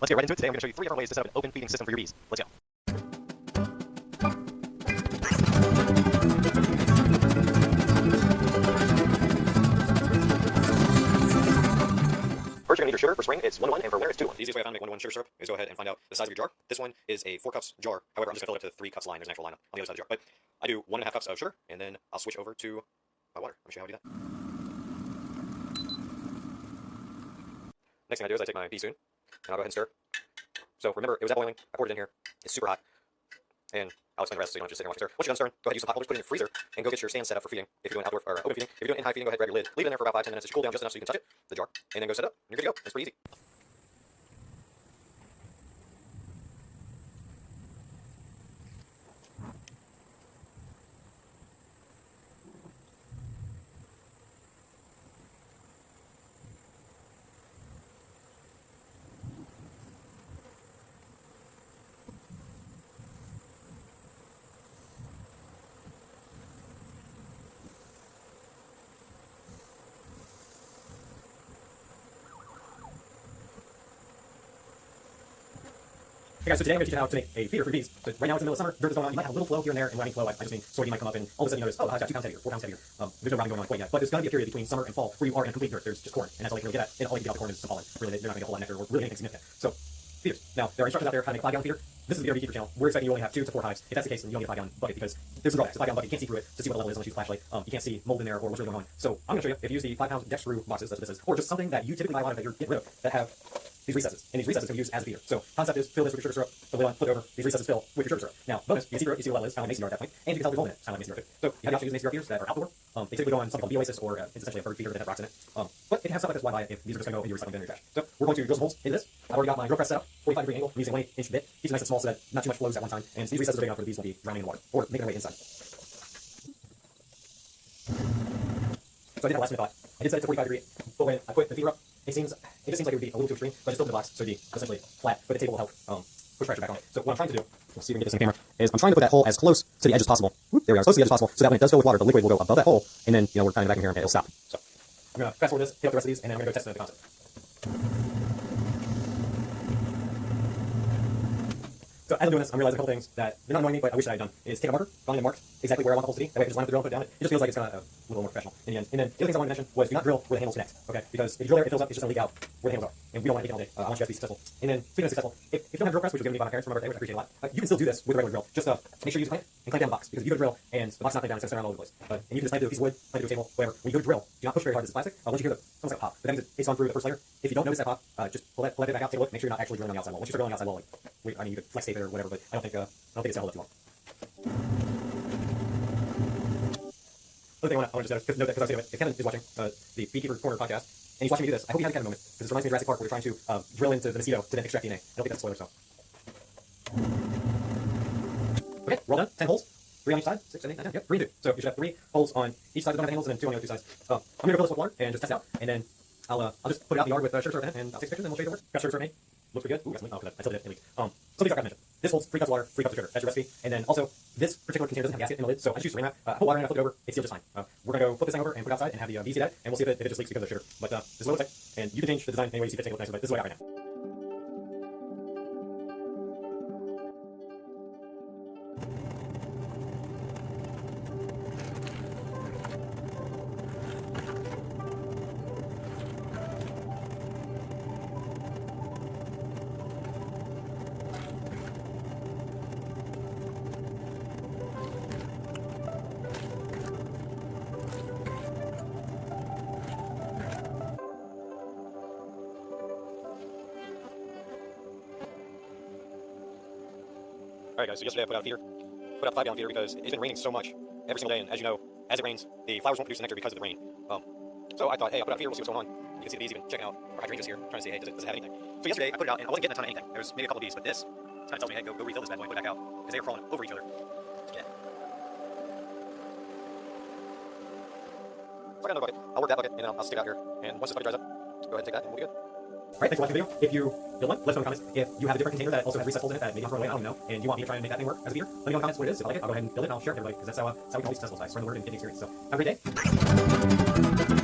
Let's get right into it. Today I'm going to show you 3 different ways to set up an open feeding system for your bees. Let's go. First, you're going to need your sugar. For spring, it's 1:1, and for winter, it's 2:1. The easiest way I found to make 1:1 sugar syrup is go ahead and find out the size of your jar. This one is a 4 cups jar. However, I'm just going to fill it up to 3 cups line. There's an actual line on the other side of the jar. But I do 1.5 cups of sugar, and then I'll switch over to my water. Let me show you how to do that. Next thing I do is I take my bee spoon, and I'll go ahead and stir. So remember, it was at boiling. I poured it in here. It's super hot. And I'll explain the rest so you don't just sit here and watch it stir. Once you're done stirring, go ahead and use some pot holders, put it in your freezer, and go get your stand set up for feeding. If you're doing outdoor or open feeding, if you're doing in high feeding, go ahead and grab your lid. Leave it in there for about 5-10 minutes to cool down just enough so you can touch it, the jar, and then go set it up. And you're good to go. It's pretty easy. Hey guys, so today I'm going to teach you how to make a feeder for bees. So right now it's in the middle of summer, dirt is going on, you might have a little flow here and there, and when I mean flow, I just mean soybean might come up and all of a sudden you notice, oh, I've got 2 pounds heavier, 4 pounds heavier. There's no rhyme going on quite yet, but there's going to be a period between summer and fall where you are in complete dirt. There's just corn, and that's all you can really get at, and all you can get out of the corn is some pollen. Really, they're not going to get a whole lot of nectar or really anything significant. So, feeders. Now, there are instructions out there how to make a 5-gallon feeder. This is the BRB Keeper channel. We're expecting you only have 2 to 4 hives. If that's the case, then you don't need a 5-gallon bucket because there's some drawbacks. A 5-gallon bucket, you can't see through it to see what the level is unless you use a flashlight. You can't see mold in there or what's really going on. So I'm going to show you if you use the 5-pound Dextrue boxes, that's what this is, or just something that you typically buy a lot of that you're getting rid of that have these recesses, and these recesses can be used as a feeder. So concept is fill this with your sugar syrup, the lid on, flip it over, these recesses fill with your sugar syrup. Now, bonus, you can see through it, you see what level is, kind of like mason jar at that point, and you can tell if there's mold in it, kind of like mason jar too. So you have the option to use mason jar feeders that are outdoor. They typically go on something called Bee Oasis, or it's essentially a bird feeder that has rocks in it. But it has stuff like this, why buy it if these are just going to go in your recycling bin or your trash. So we're going to drill some holes into this. I've already got my drill press set up, 45-degree angle. I'm using a 1/8-inch bit. Keeps it nice and small so that not too much flows at one time, and these recesses are big enough for the bees won't be drowning in the water or making their way inside. So I did that last minute thought. I did set it to 45-degree, but when I put the feeder up, it just seems like it would be a little too extreme, but it's still in the box, so it'd be essentially flat, but the table will help push pressure back on it. So what I'm trying to do, we'll see if we can get this in the camera, is I'm trying to put that hole as close to the edge as possible. Whoop, there we are, as close to the edge as possible, so that when it does fill with water, the liquid will go above that hole, and then, we're kind of back in here and it'll stop. So I'm going to fast forward this, pick up the rest of these, and then I'm going to go test it at the concept. So as I'm doing this, I'm realizing a couple things that they're not annoying me, but I wish I had done, is take a marker, find and mark exactly where I want the holes to be. That way I can just line up the drill and put it down. It just feels like it's kind of a little more professional in the end. And then the other things I wanted to mention was do not drill where the handles connect, okay? Because if you drill there, it fills up, it's just going to leak out where the handles are. And we don't want to leak it all day. I want you guys to be successful. And then speaking of successful, if you don't have drill press, which was given to me by my parents for my birthday, which I appreciate a lot, you can still do this with a regular drill. Just make sure you use a clamp and clamp down the box. Because if you go to drill and the box is not clamped down, it's going to center around all over the place. And you can just clamp it to a piece of wood, clamp it to a table, whatever. When you go to drill, do not push very hard. This is plastic. Once you hear almost like a pop, but that means it's gone through the first layer. If you don't notice that pop, just pull it back out, take a look, make sure you're not actually drilling on the outside wall. Once you start drilling on the outside wall, I mean, you could flex tape it or whatever, but I don't think it's going to hold up too long. Another thing I want to just note that because I was thinking of it, if Kevin is watching the Beekeeper Corner podcast, and he's watching me do this, I hope he had a Kevin moment, because this reminds me of Jurassic Park where we're trying to drill into the mosquito to then extract DNA. I don't think that's a spoiler, so. Okay, we're all done. 10 holes. 3 on each side. 6, 7, 8, 9, 10. Yep, 3 and 2. So you should have 3 holes on each side that don't have handles, and then 2 on the other 2 sides. I'm going to fill this with water and just test it out, and then I'll just put it out in the yard with sugar syrup in it, and I'll take some pictures, and we'll show you the work. Got sugar syrup made. Looks pretty good. Ooh, got some leak. Oh, I tilted it. It leaked. Some things I forgot to mention. This holds 3 cups of water, 3 cups of sugar. That's your recipe. And then also, this particular container doesn't have gasket in the lid, so I just use saran wrap. I put water in it, I flip it over, it's sealed just fine. We're going to go flip this thing over and put it outside and have the bees see that, and we'll see if it just leaks because of the sugar. But this is what it looks like, and you can change the design any way you see fit to make it look nicer, but this is what I got right now. Alright guys, so yesterday I put out a feeder. Put out a 5-gallon feeder because it's been raining so much every single day, and as you know, as it rains, the flowers won't produce the nectar because of the rain. So I thought, hey, I'll put out a feeder, we'll see what's going on. You can see the bees even checking out our hydrangeas here, trying to see, hey, does it have anything? So yesterday I put it out, and I wasn't getting a ton of anything. There was maybe a couple of bees, but this kind of tells me, hey, go refill this bad boy and put it back out, because they were crawling over each other. Yeah. So I got another bucket. I'll work that bucket, and I'll stick it out here, and once this bucket dries up, go ahead and take that, and we'll be good. Alright, thanks for watching the video. If you build one, let us know in the comments. If you have a different container that also has recessed holes in it that maybe I'm throwing away, I don't even know, and you want me to try and make that thing work as a feeder, let me know in the comments what it is. If I like it, I'll go ahead and build it, and I'll share it with everybody, because that's how we can all be successful. So I spread the word and get the experience. So have a great day.